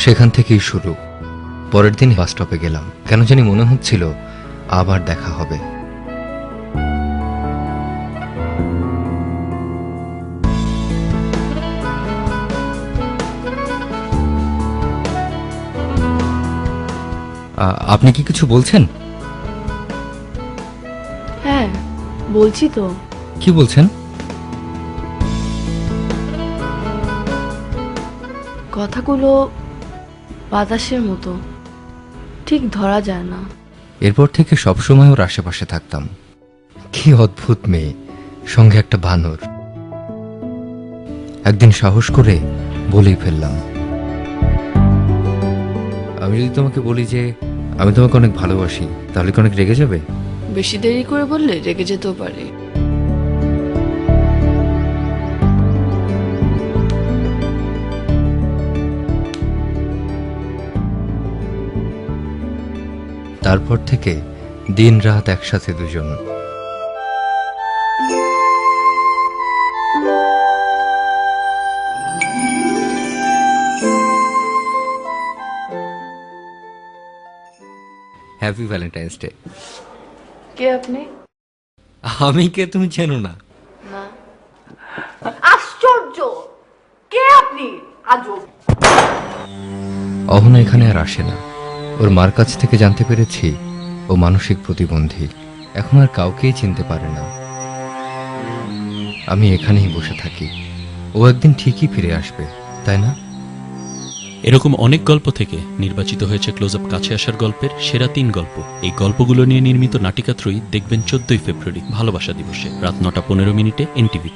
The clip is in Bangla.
সেখান থেকেই শুরু। পরের দিন বাস স্টপে গেলাম, কেন জানি মনে হচ্ছিল আবার দেখা হবে। আপনি কি কিছু বলছেন? হ্যাঁ বলছি তো। কি বলছেন? কথাগুলো বাতাসের মতো, ঠিক ধরা যায় না। এরপর থেকে সবসময় ওর আশেপাশে থাকতাম। কি অদ্ভুত মেয়ে, সঙ্গে একটা বানর। একদিন সাহস করে বলেই ফেললাম, আমি যদি তোমাকে বলি যে আমি তোমাকে অনেক ভালোবাসি, তাহলে কি অনেক রেগে যাবে? বেশি দেরি করে বললে রেগে যেতেও পারে। তারপর থেকে দিন রাত একসাথে দুজন। Happy Valentine's day. কে আপনি? আমি কে তুমি চেনো না? না। আশ্চর্য, কে আপনি? আজব। অহনা এখানে আর আসে না। ওর মার কাছ থেকে জানতে পেরেছি ও মানসিক প্রতিবন্ধী, এখন আর কাউকেই চিনতে পারে না। আমি এখানেই বসে থাকি, ও একদিন ঠিকই ফিরে আসবে, তাই না? এরকম অনেক গল্প থেকে নির্বাচিত হয়েছে ক্লোজ আপ কাছে আসার গল্পের সেরা 3 গল্প। এই গল্পগুলো নিয়ে নির্মিত নাটিকাত্রয়ী দেখবেন 14ই ফেব্রুয়ারি ভালোবাসা দিবসে রাত 9টা 15 মিনিটে এনটিভিতে।